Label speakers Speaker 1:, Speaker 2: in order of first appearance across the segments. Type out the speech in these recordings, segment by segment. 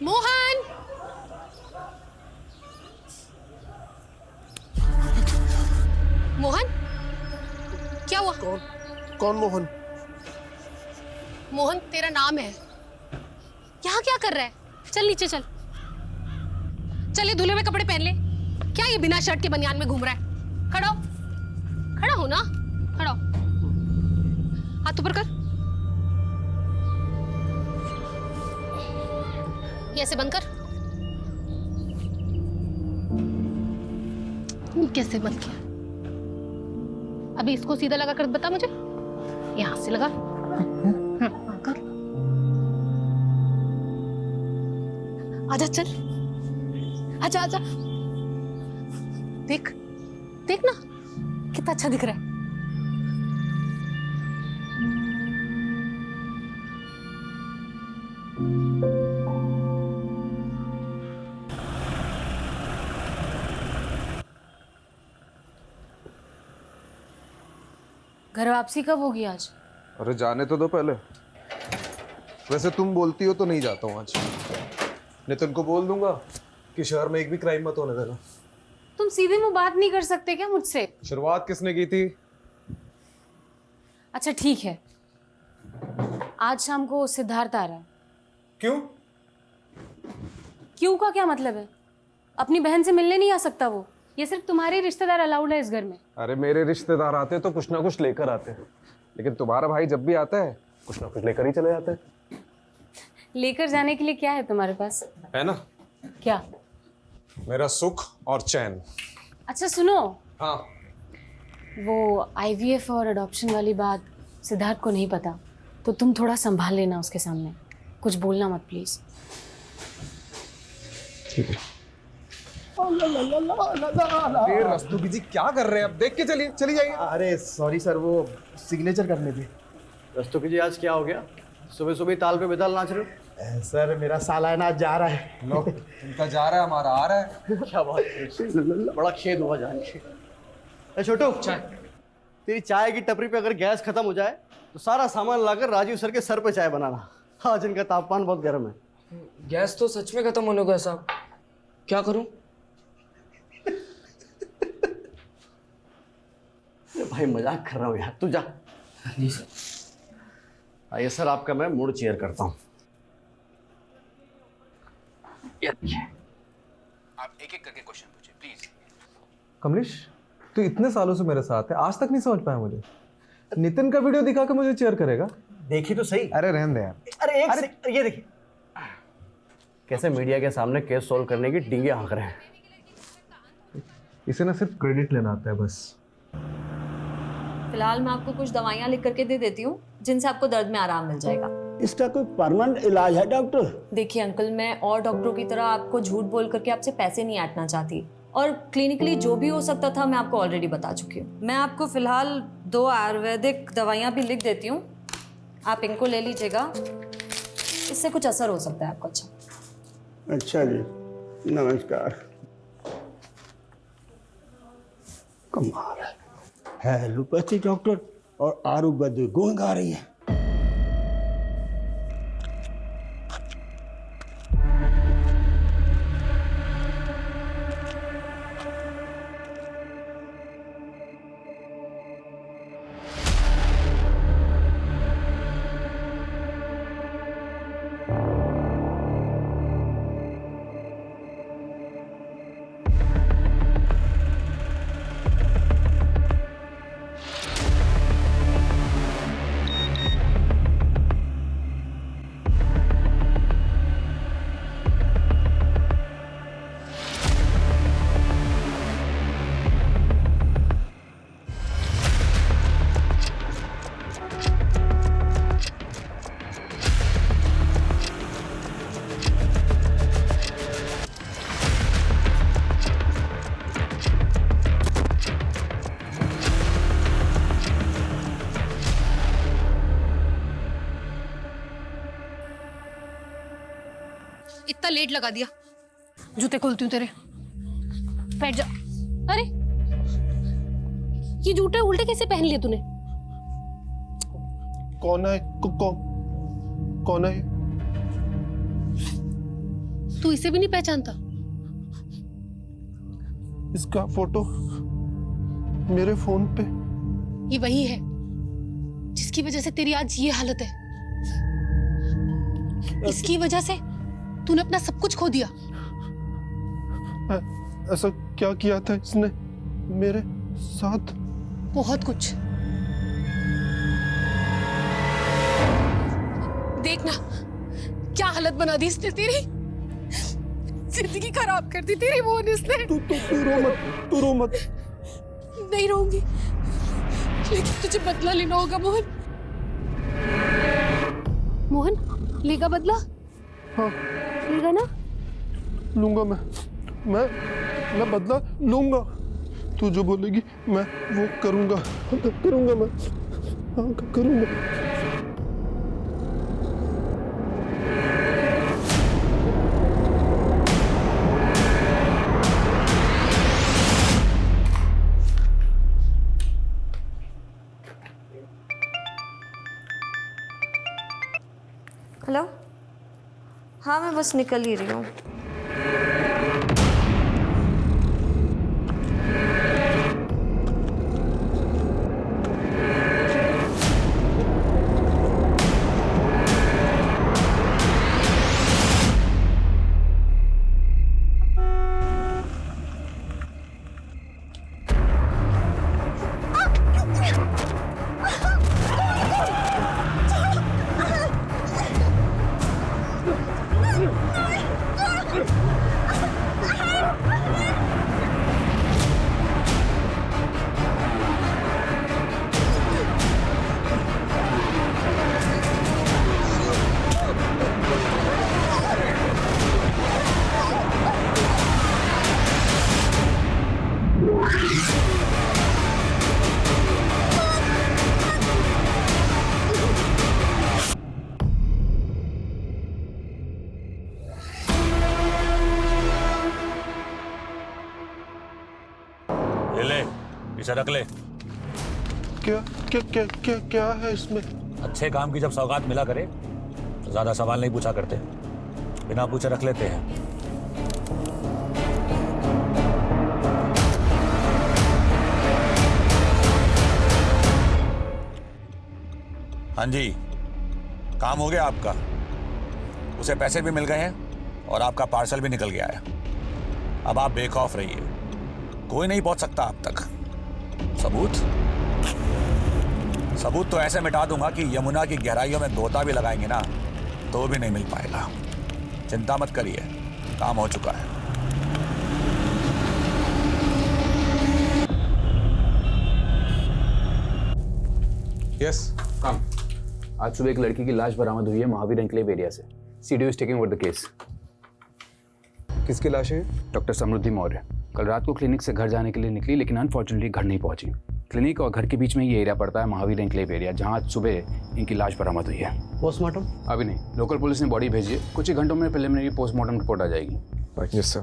Speaker 1: मोहन। मोहन, क्या हुआ?
Speaker 2: कौन कौन मोहन?
Speaker 1: मोहन तेरा नाम है। यहाँ क्या कर रहा है? चल नीचे चल। चल ये धुले हुए कपड़े पहन ले। क्या ये बिना शर्ट के बनियान में घूम रहा है? खड़ा हो, खड़ा हो ना, खड़ा हो। हाथ ऊपर कर। ये ऐसे बंद कर। ये कैसे बंद किया? अभी इसको सीधा लगा कर बता मुझे। यहां से लगा। कर। आजा चल, आजा आजा। देख देख ना कितना अच्छा दिख रहा है।
Speaker 3: घर वापसी कब होगी आज?
Speaker 2: अरे जाने तो दो पहले। वैसे तुम बोलती हो तो नहीं जाता हूँ आज। नितिन को बोल दूंगा कि शहर में एक भी क्राइम मत होने देना।
Speaker 3: तुम सीधे मुंह बात नहीं कर सकते क्या मुझसे?
Speaker 2: शुरुआत किसने की थी?
Speaker 3: अच्छा ठीक है, आज शाम को सिद्धार्थ आ रहा है।
Speaker 2: क्यों?
Speaker 3: क्यों का क्या मतलब है? अपनी बहन से मिलने नहीं आ सकता वो? ये सिर्फ तुम्हारे रिश्तेदार अलाउड है इस घर में।
Speaker 2: अरे मेरे रिश्तेदार आते तो कुछ ना कुछ लेकर आते हैं, लेकिन तुम्हारा भाई जब भी आता है कुछ ना कुछ लेकर ही चले जाते हैं।
Speaker 3: लेकर जाने के लिए क्या है तुम्हारे पास?
Speaker 2: है ना,
Speaker 3: क्या?
Speaker 2: मेरा सुख और चैन।
Speaker 3: अच्छा सुनो,
Speaker 2: हाँ।
Speaker 3: वो IVF और अडॉप्शन वाली बात सिद्धार्थ को नहीं पता, तो तुम थोड़ा संभाल लेना उसके सामने। कुछ बोलना मत प्लीज।
Speaker 2: ठीक है। रस्तोगी जी क्या कर रहे हैं? अब देख के चलिए, चली जाइए।
Speaker 4: अरे सॉरी सर, वो सिग्नेचर करने थे।
Speaker 5: रस्तोगी जी आज क्या हो गया? सुबह सुबह ताल पे बेताल नाच रहे हो?
Speaker 4: सर मेरा सालाना आज जा रहा है।
Speaker 2: लो, उनका जा रहा है, हमारा आ रहा है।
Speaker 5: क्या बात है, बड़ा खेद हुआ जान के। ए छोटू, चाय। तेरी चाय की टपरी पे अगर गैस खत्म हो जाए तो सारा सामान लाकर राजीव सर के सर पे चाय बनाना। आज इनका तापमान बहुत गर्म है।
Speaker 6: गैस तो सच में खत्म होने को है साहब, क्या करूं?
Speaker 5: भाई मजाक कर रहा हूँ यार, तू जा।
Speaker 6: जी सर।
Speaker 5: आइए सर, आपका मैं मूड चेयर करता हूँ।
Speaker 7: आप एक एक करके क्वेश्चन पूछिए प्लीज।
Speaker 2: कमलेश, तू इतने सालों से मेरे साथ है, आज तक नहीं समझ पाया मुझे। नितिन का वीडियो दिखा के मुझे चेयर करेगा?
Speaker 4: देखी तो सही।
Speaker 2: अरे रहने दे यार।
Speaker 4: अरे ये देखिए
Speaker 5: कैसे मीडिया के सामने केस सॉल्व करने की डींगे हाँक रहे हैं।
Speaker 2: इसे ना सिर्फ क्रेडिट लेना आता है बस।
Speaker 8: फिलहाल मैं आपको कुछ दवाइयाँ लिख करके दे देती हूँ जिनसे आपको दर्द में आराम मिल जाएगा।
Speaker 9: इसका कोई परमानेंट इलाज है डॉक्टर?
Speaker 8: देखिए अंकल, मैं और डॉक्टरों की तरह आपको झूठ बोल करके आपसे पैसे नहीं ऐंठना चाहती, और क्लिनिकली जो भी हो सकता था मैं आपको ऑलरेडी बता चुकी हूँ। मैं आपको फिलहाल 2 आयुर्वेदिक दवाइयाँ भी लिख देती हूँ, आप इनको ले लीजिएगा, इससे कुछ असर हो सकता है आपको।
Speaker 9: अच्छा जी, नमस्कार। कमाल है एलोपैथी डॉक्टर और आयुर्वेदिक गुण गा रही है।
Speaker 1: इतना लेट लगा दिया। जूते खोलती हूँ तेरे। बैठ जा। अरे ये जूते उल्टे कैसे पहन लिए तूने?
Speaker 2: कौन है? कौन है?
Speaker 1: तू इसे भी नहीं पहचानता?
Speaker 2: इसका फोटो मेरे फोन पे।
Speaker 1: ये वही है जिसकी वजह से तेरी आज ये हालत है। इसकी वजह से तूने अपना सब कुछ खो दिया।
Speaker 2: ऐसा क्या किया था इसने मेरे साथ?
Speaker 1: बहुत कुछ। देखना क्या हालत बना दी इसने तेरी। जिंदगी खराब कर दी तेरी मोहन इसने।
Speaker 2: तू रो मत।
Speaker 1: नहीं रहूंगी, लेकिन तुझे बदला लेना होगा मोहन। मोहन लेगा बदला?
Speaker 2: हाँ
Speaker 1: लेगा ना?
Speaker 2: लूंगा मैं बदला लूंगा। तू जो बोलेगी मैं वो करूंगा मैं। हाँ करूंगा।
Speaker 8: हेलो, हाँ मैं बस निकल ही रही हूँ।
Speaker 10: इसे रख ले।
Speaker 2: क्या है इसमें?
Speaker 10: अच्छे काम की जब सौगात मिला करे तो ज्यादा सवाल नहीं पूछा करते, बिना पूछे रख लेते हैं। हाँ जी, काम हो गया आपका। उसे पैसे भी मिल गए हैं और आपका पार्सल भी निकल गया है। अब आप बेखौफ रहिए, कोई नहीं पहुंच सकता आप तक। सबूत तो ऐसे मिटा दूंगा कि यमुना की गहराइयों में गोता भी लगाएंगे ना तो भी नहीं मिल पाएगा। चिंता मत करिए, काम हो चुका है।
Speaker 2: Yes
Speaker 7: come. आज सुबह एक लड़की की लाश बरामद हुई है महावीर एन्क्लेव एरिया से। CDO is taking over the case.
Speaker 2: किसकी लाश है?
Speaker 7: डॉक्टर समृद्धि मौर्य कल रात को क्लिनिक से घर जाने के लिए निकली, लेकिन अनफॉर्चुनेटली घर नहीं पहुंची। क्लिनिक और घर के बीच में ये एरिया पड़ता है, महावीर एन्क्लेव एरिया, जहां आज सुबह इनकी लाश बरामद हुई है।
Speaker 5: पोस्टमार्टम
Speaker 7: अभी नहीं, लोकल पुलिस ने बॉडी भेजी है। कुछ ही घंटों में प्रिलिमिनरी पोस्टमार्टम रिपोर्ट आ जाएगी।
Speaker 2: Yes sir.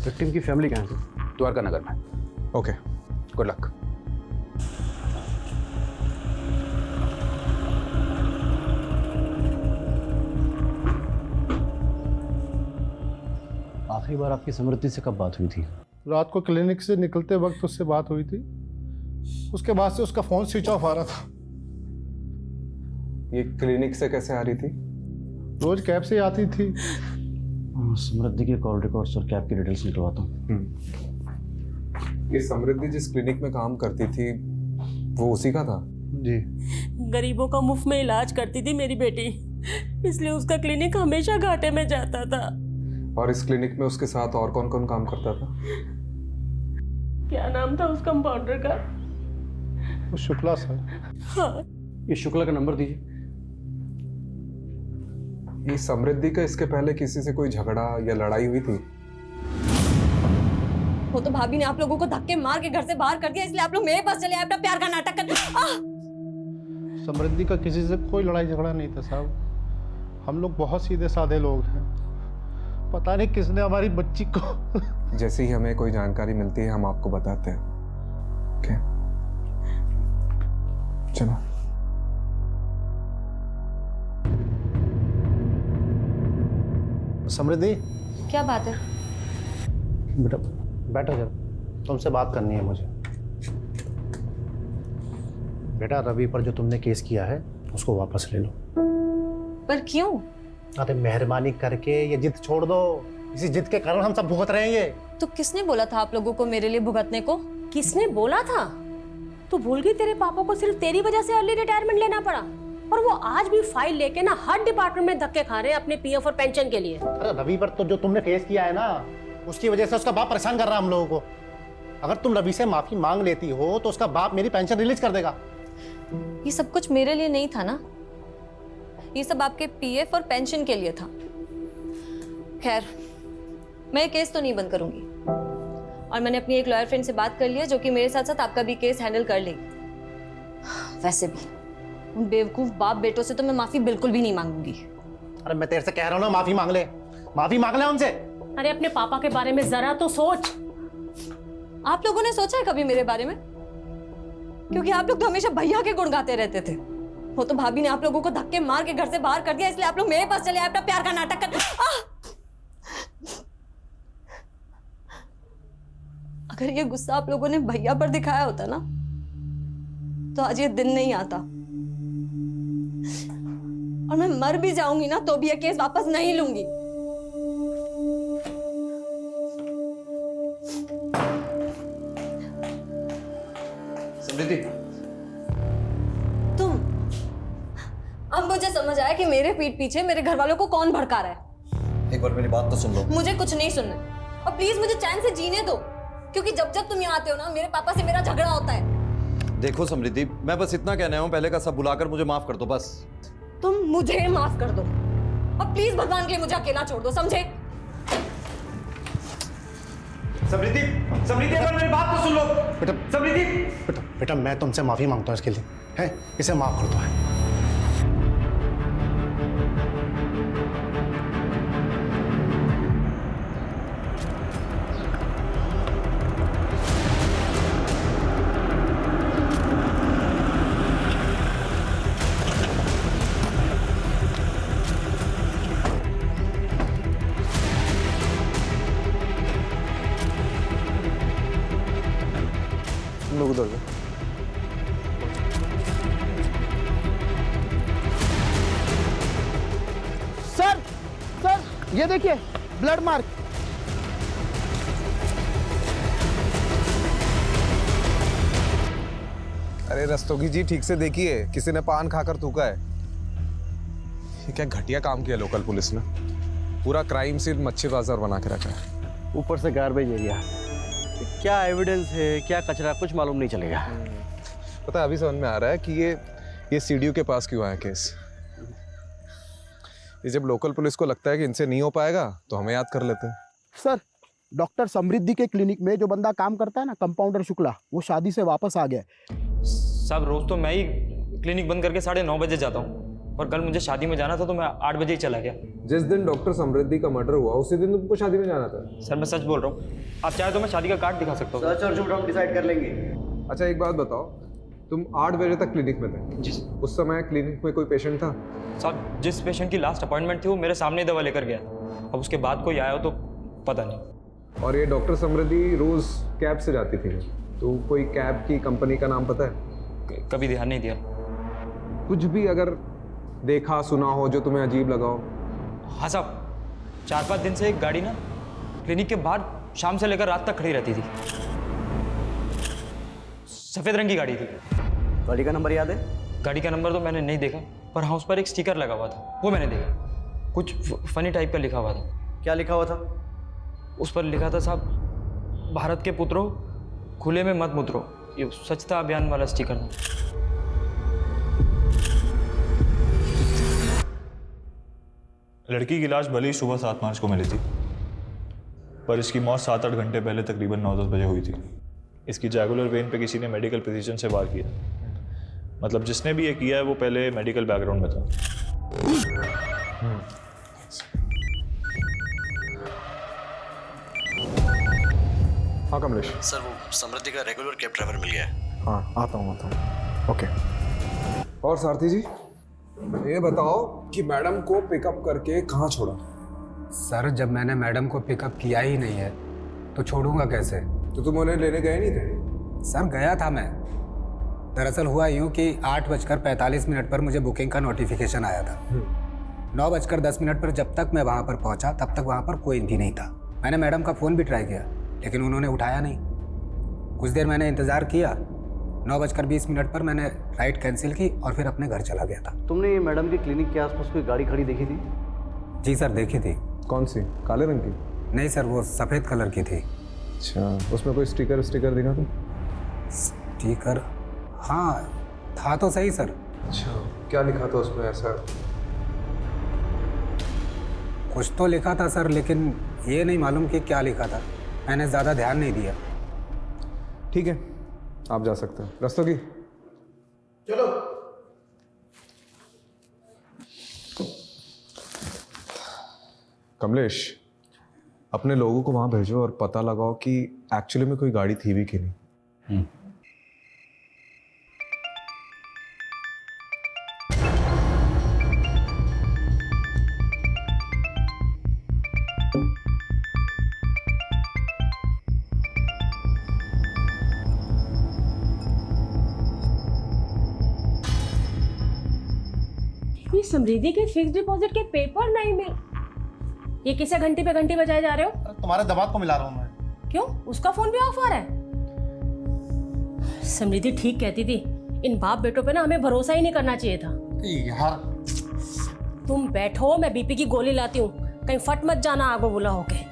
Speaker 5: विक्टिम की फैमिली कहाँ है?
Speaker 7: द्वारका नगर में।
Speaker 2: Okay,
Speaker 7: good luck.
Speaker 5: आखिरी बार आपकी समृद्धि से कब बात हुई थी?
Speaker 4: रात को क्लिनिक से निकलते वक्त उससे बात हुई थी। उसके बाद से उसका फोन स्विच ऑफ आ रहा था।
Speaker 2: ये क्लिनिक से कैसे आ रही थी?
Speaker 4: रोज कैब से आती थी।
Speaker 5: समृद्धि के कॉल रिकॉर्ड्स और कैब की डिटेल्स निकलवाता हूँ।
Speaker 2: ये समृद्धि जिस क्लिनिक में काम करती थी वो उसी का था?
Speaker 4: जी।
Speaker 11: गरीबों का मुफ्त में इलाज करती थी मेरी बेटी, इसलिए उसका क्लिनिक हमेशा घाटे में जाता था।
Speaker 2: और इस क्लिनिक में उसके साथ और कौन कौन काम करता था?
Speaker 11: क्या नाम था उस कंपाउंडर का?
Speaker 4: वो शुक्ला सर।
Speaker 11: हाँ।
Speaker 5: ये शुक्ला का नंबर दीजिए।
Speaker 2: ये समृद्धि का इसके पहले किसी से कोई झगड़ा या लड़ाई हुई थी?
Speaker 8: वो तो भाभी ने आप लोगों को धक्के मार के घर से बाहर कर दिया, इसलिए आप लोग मेरे पास चले आए अपना प्यार का नाटक कर।
Speaker 4: समृद्धि का किसी से कोई लड़ाई झगड़ा नहीं था साहब। हम लोग बहुत सीधे साधे लोग हैं। पता नहीं किसने हमारी बच्ची को
Speaker 2: जैसे ही हमें कोई जानकारी मिलती है हम आपको बताते हैं। ओके, चलो।
Speaker 4: समृद्धि,
Speaker 8: क्या बात है?
Speaker 4: बेटा बैठो जरा, तुमसे बात करनी है मुझे। बेटा रवि पर जो तुमने केस किया है उसको वापस ले लो।
Speaker 8: पर क्यों?
Speaker 4: अरे मेहरबानी करके ये जिद छोड़ दो, इसी जिद के कारण हम सब भुगत रहे हैं ये।
Speaker 8: तो किसने बोला था आप लोगों को मेरे लिए भुगतने को?
Speaker 11: किसने बोला था? तू भूल गई तेरे पापा को सिर्फ तेरी वजह से अर्ली रिटायरमेंट लेना पड़ा, और वो आज भी फाइल लेके ना हर डिपार्टमेंट में धक्के खा रहे हैं अपने पीएफ और पेंशन के लिए।
Speaker 4: अरे रवि पर तो जो तुमने केस किया है ना, उसकी वजह से उसका बाप परेशान कर रहा है हम लोगों को। अगर तुम रवि से माफी मांग लेती हो तो उसका बाप मेरी पेंशन रिलीज कर देगा।
Speaker 8: ये सब कुछ मेरे लिए नहीं था ना, ये सब आपके पीएफ और पेंशन के लिए था। खैर, मैं ये केस तो नहीं बंद करूंगी, और मैंने अपनी एक लॉयर फ्रेंड से बात कर लिया जो कि मेरे साथ साथ आपका भी केस हैंडल कर लेगी। वैसे भी उन बेवकूफ बाप बेटों से तो मैं माफी बिल्कुल भी नहीं मांगूंगी।
Speaker 4: अरे मैं तेरे से कह रहा हूँ ना, माफी मांग ले उनसे।
Speaker 11: अरे अपने पापा के बारे में जरा तो सोच।
Speaker 8: आप लोगों ने सोचा है कभी मेरे बारे में? क्योंकि आप लोग तो हमेशा भैया के गुण गाते रहते थे। वो तो भाभी ने आप लोगों को धक्के मार के घर से बाहर कर दिया, इसलिए आप लोग मेरे पास चले आए अपना प्यार का नाटक कर। अगर ये गुस्सा आप लोगों ने भैया पर दिखाया होता ना, तो आज ये दिन नहीं आता, और मैं मर भी जाऊंगी ना तो भी ये केस वापस नहीं लूंगी।
Speaker 2: समृद्धि,
Speaker 8: तुम, अब मुझे समझ आया कि मेरे पीठ पीछे मेरे घर वालों को कौन भड़का रहा है।
Speaker 2: एक बार मेरी बात तो सुन लो।
Speaker 8: मुझे कुछ नहीं सुनना, और प्लीज मुझे चैन से जीने दो, क्योंकि जब जब तुम यहाँ आते हो ना, मेरे पापा से मेरा झगड़ा होता है।
Speaker 2: देखो समृद्धि, मैं बस इतना कहना हूँ, पहले का सब बुलाकर मुझे माफ कर दो बस।
Speaker 8: तुम मुझे माफ कर दो, और प्लीज भगवान के लिए मुझे अकेला छोड़ दो, समझे?
Speaker 4: समृद्धि, समृद्धि एक बार मेरी बात तो सुन लो। बेटा समृद्धि, बेटा मैं तुमसे माफी मांगता हूँ इसके लिए, है इसे माफ कर दो। है
Speaker 2: लोग उधर जाओ।
Speaker 5: सर ये देखिए ब्लड मार्क।
Speaker 2: अरे रस्तोगी जी, ठीक से देखिए, किसी ने पान खाकर थूका है। ये क्या घटिया काम किया लोकल पुलिस ने, पूरा क्राइम सीन मच्छी बाजार बना के रखा है।
Speaker 5: ऊपर से गार्बेज एरिया, क्या एविडेंस है क्या कचरा कुछ मालूम नहीं चलेगा।
Speaker 2: पता है, अभी समझ में आ रहा है कि ये सीडीओ के पास क्यों आया केस। ये जब लोकल पुलिस को लगता है कि इनसे नहीं हो पाएगा तो हमें याद कर लेते हैं।
Speaker 12: सर, डॉक्टर समृद्धि के क्लिनिक में जो बंदा काम करता है ना, कंपाउंडर शुक्ला, वो शादी से वापस आ गया।
Speaker 6: साहब रोज तो मैं ही क्लिनिक बंद करके 9:30 बजे जाता हूँ, और कल मुझे शादी में जाना था तो मैं 8 बजे ही चला गया।
Speaker 2: जिस दिन डॉक्टर समृद्धि का मर्डर हुआ उसी दिन तुमको शादी में जाना था।
Speaker 6: सर मैं सच बोल रहा हूँ, आप चाहे तो मैं शादी का कार्ड दिखा सकता हूँ।
Speaker 5: सच और झूठ हम डिसाइड कर लेंगे।
Speaker 2: अच्छा एक बात बताओ, तुम 8 बजे तक क्लिनिक में थे?
Speaker 6: जी।
Speaker 2: उस समय क्लिनिक में कोई पेशेंट था?
Speaker 6: साहब जिस पेशेंट की लास्ट अपॉइंटमेंट थी वो मेरे सामने दवा लेकर गया, अब उसके बाद कोई आया हो तो पता नहीं।
Speaker 2: और ये डॉक्टर समृद्धि रोज कैब से जाती थी, तो कोई कैब की कंपनी का नाम पता है?
Speaker 6: कभी ध्यान नहीं दिया।
Speaker 2: कुछ भी अगर देखा सुना हो जो तुम्हें अजीब लगा हो?
Speaker 6: हाँ साहब, 4-5 दिन से एक गाड़ी ना क्लिनिक के बाहर शाम से लेकर रात तक खड़ी रहती थी। सफेद रंग की गाड़ी थी।
Speaker 5: गाड़ी का नंबर याद है?
Speaker 6: गाड़ी का नंबर तो मैंने नहीं देखा, पर हाँ उस पर एक स्टिकर लगा हुआ था, वो मैंने देखा। कुछ फनी टाइप का लिखा हुआ था।
Speaker 5: क्या लिखा हुआ था?
Speaker 6: उस पर लिखा था साहब, भारत के पुत्रों खुले में मत मुतरो। ये स्वच्छता अभियान वाला स्टिकर था।
Speaker 13: लड़की की लाश भले ही सुबह 7 मार्च को मिली थी, पर इसकी मौत 7-8 घंटे पहले तकरीबन 9-10 बजे हुई थी। इसकी जैगुलर वेन पे किसी ने मेडिकल प्रिसीजन से वार किया। मतलब जिसने भी ये किया है वो पहले मेडिकल बैकग्राउंड में था।
Speaker 2: हाँ कमलेश।
Speaker 5: सर वो समृद्धि का रेगुलर कैब ड्राइवर मिल गया है।
Speaker 2: हाँ आता हूँ ओके। और सारथी जी, ये बताओ कि मैडम को पिकअप करके कहाँ छोड़ा?
Speaker 7: सर जब मैंने मैडम को पिकअप किया ही नहीं है तो छोड़ूंगा कैसे?
Speaker 2: तो तुम उन्हें लेने गए नहीं थे?
Speaker 7: सर गया था मैं। दरअसल हुआ यूँ कि 8:45 पर मुझे बुकिंग का नोटिफिकेशन आया था। 9:10 पर जब तक मैं वहाँ पर पहुँचा तब तक वहाँ पर कोई भी नहीं था। मैंने मैडम का फ़ोन भी ट्राई किया लेकिन उन्होंने उठाया नहीं। कुछ देर मैंने इंतज़ार किया। 9:20 पर मैंने राइड कैंसिल की और फिर अपने घर चला गया था।
Speaker 5: तुमने ये मैडम की क्लिनिक के आसपास कोई गाड़ी खड़ी देखी थी?
Speaker 7: जी सर देखी थी।
Speaker 2: कौन सी? काले रंग की?
Speaker 7: नहीं सर वो सफ़ेद कलर की थी।
Speaker 2: अच्छा, उसमें कोई स्टिकर दिखा था?
Speaker 7: स्टिकर? हाँ था तो सही सर।
Speaker 2: अच्छा, क्या लिखा था उसमें ऐसा?
Speaker 7: कुछ तो लिखा था सर लेकिन ये नहीं मालूम कि क्या लिखा था। मैंने ज़्यादा ध्यान नहीं दिया।
Speaker 2: ठीक है, आप जा सकते हैं। रस्तोगी
Speaker 4: चलो।
Speaker 2: कमलेश, अपने लोगों को वहां भेजो और पता लगाओ कि एक्चुअली में कोई गाड़ी थी भी कि नहीं।
Speaker 11: ये समृद्धि के फिक्स डिपॉजिट के पेपर नहीं मिल। ये किसे घंटी पे घंटी बजाए जा रहे हो?
Speaker 4: तुम्हारे दमाद को मिला रहा हूँ मैं।
Speaker 11: क्यों? उसका फोन भी ऑफ आ रहा है। समृद्धि ठीक कहती थी, इन बाप बेटों पे ना हमें भरोसा ही नहीं करना चाहिए था।
Speaker 4: यार
Speaker 11: तुम बैठो, मैं बीपी की गोली लाती हूँ, कहीं फट मत जाना आगो बुला होके।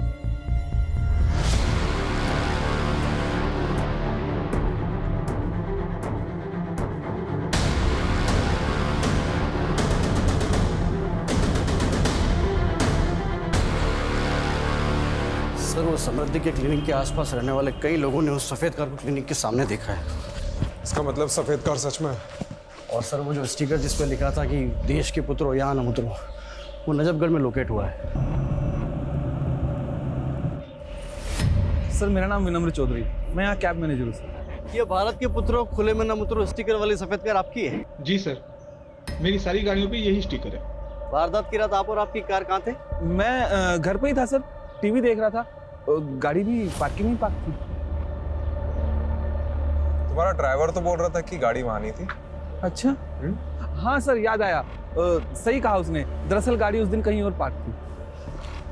Speaker 5: सर वो समृद्धि के क्लिनिक के आसपास रहने वाले कई लोगों ने उस सफ़ेद कार को क्लिनिक के सामने देखा है।
Speaker 2: इसका मतलब सफेद कार सच में?
Speaker 5: और सर वो जो स्टिकर जिस पे लिखा था कि देश के पुत्रों यहाँ न उतरो, वो नजफगढ़ में लोकेट हुआ है।
Speaker 14: सर मेरा नाम विनम्र चौधरी, मैं यहाँ कैब मैनेजर हूँ सर।
Speaker 5: ये भारत के पुत्रों खुले में न उतरो स्टिकर वाली सफ़ेद कार आपकी है?
Speaker 14: जी सर, मेरी सारी गाड़ियों पे यही स्टिकर है।
Speaker 5: वारदात की रात आप और आपकी कार कहाँ थे?
Speaker 14: मैं घर पे ही था सर, टीवी देख रहा था। गाड़ी भी पार्किंग में पार्क थी।
Speaker 2: तुम्हारा ड्राइवर तो बोल रहा था कि गाड़ी वहां नहीं थी।
Speaker 14: अच्छा हाँ सर याद आया, सही कहा उसने। दरअसल गाड़ी उस दिन कहीं और पार्क थी।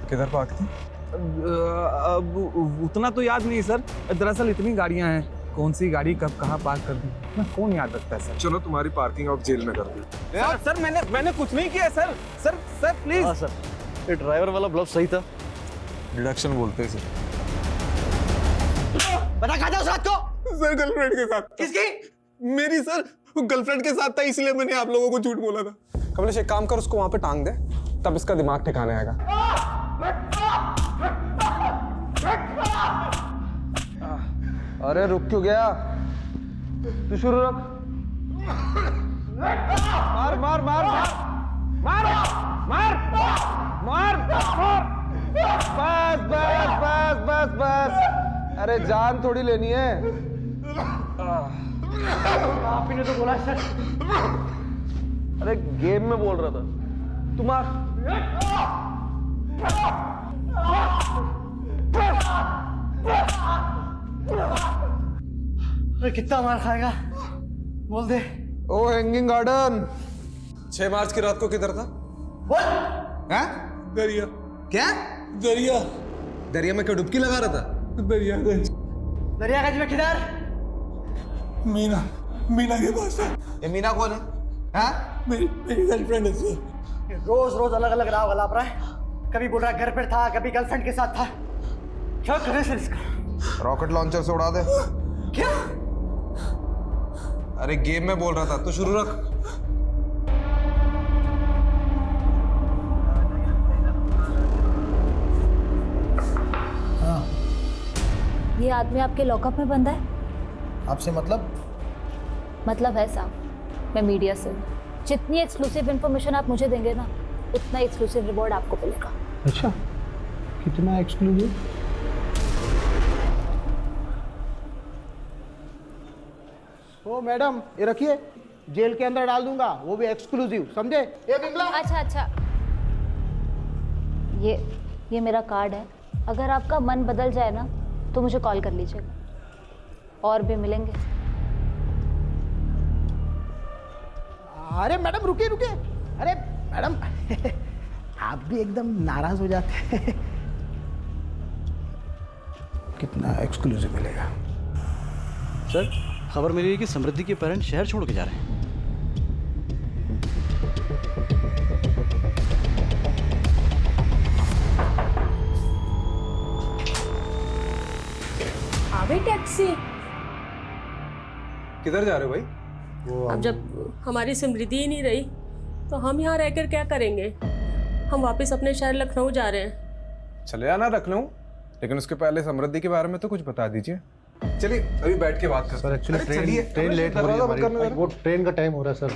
Speaker 2: किधर पार्क थी?
Speaker 14: अब उतना तो याद नहीं सर, दरअसल इतनी गाड़ियां हैं, कौन सी गाड़ी कब कहाँ पार्क कर दी मैं कौन याद रखता है सर।
Speaker 2: चलो तुम्हारी पार्किंग आप जेल में कर दी।
Speaker 14: सर मैंने कुछ नहीं किया सर। Sir sir please.
Speaker 5: हाँ सर, ये ड्राइवर वाला ब्लफ सही था।
Speaker 2: डिडक्शन बोलते हैं सर।
Speaker 5: बता कहाँ था उस रात को?
Speaker 2: सर गर्लफ्रेंड के साथ।
Speaker 5: किसकी?
Speaker 2: मेरी सर, वो गर्लफ्रेंड के साथ था इसलिए मैंने आप लोगों को झूठ बोला था। कमलेश एक काम कर, उसको वहां पे टांग दे, तब इसका दिमाग ठिकाने आएगा। अरे रुक क्यों गया? तू शुरू रख। मार मार मार मार मार मार मार। बस बस बस बस बस। अरे जान थोड़ी लेनी है।
Speaker 5: आप ही ने तो बोला सर।
Speaker 2: अरे गेम में बोल रहा था। तुम्हारा
Speaker 5: कितना मार खाएगा बोल दे।
Speaker 2: ओ हैंगिंग गार्डन। 6 मार्च की रात को किधर था?
Speaker 5: बोल।
Speaker 2: हैं? दरिया। क्या? दरिया। दरिया में क्या डुबकी लगा रहा था? दरियागंज।
Speaker 5: दरियागंज में किधर?
Speaker 2: मीना के पास है। ये मीना कौन है? हाँ? मेरी गर्लफ्रेंड है सर।
Speaker 5: रोज रोज अलग अलग राह गलाप रहा है। कभी बोल रहा है घर पर था, कभी गर्लफ्रेंड के साथ था। क्या करे सर इसका?
Speaker 2: रॉकेट लॉन्चर से उड़ा दे।
Speaker 5: क्या?
Speaker 2: अरे गेम में बोल रहा था, तो शुरू रख।
Speaker 5: हाँ।
Speaker 8: ये आदमी आपके लॉकअप में बंद है?
Speaker 5: आपसे मतलब?
Speaker 8: मतलब है साहब, मैं मीडिया से हूँ। जितनी एक्सक्लूसिव इन्फॉर्मेशन आप मुझे देंगे ना, उतना एक्सक्लूसिव रिवॉर्ड आपको मिलेगा।
Speaker 12: अच्छा, कितना एक्सक्लूसिव? ओ मैडम ये रखिए, जेल के अंदर डाल दूंगा, वो भी एक्सक्लूसिव, समझे? ये बिमला।
Speaker 8: अच्छा अच्छा, ये
Speaker 15: ये मेरा कार्ड है, अगर आपका मन बदल जाए ना तो मुझे कॉल कर लीजिएगा, और भी मिलेंगे।
Speaker 12: अरे मैडम रुकिए रुकिए, अरे मैडम आप भी एकदम नाराज हो जाते हैं। कितना एक्सक्लूसिव मिलेगा?
Speaker 5: सर खबर मिली है कि समृद्धि के पेरेंट्स शहर छोड़ के जा रहे हैं।
Speaker 11: आ गई टैक्सी।
Speaker 2: किधर जा रहे हो भाई?
Speaker 11: अब जब हमारी समृद्धि ही नहीं रही तो हम यहाँ रहकर क्या करेंगे? हम वापस अपने शहर लखनऊ जा रहे हैं।
Speaker 2: चले आना लखनऊ, लेकिन उसके पहले समृद्धि के बारे में तो कुछ बता दीजिए। चलिए अभी बैठ के बात करते हैं।
Speaker 4: सर एक्चुअली ट्रेन लेट हो रही है हमारी, वो ट्रेन का टाइम हो रहा है सर।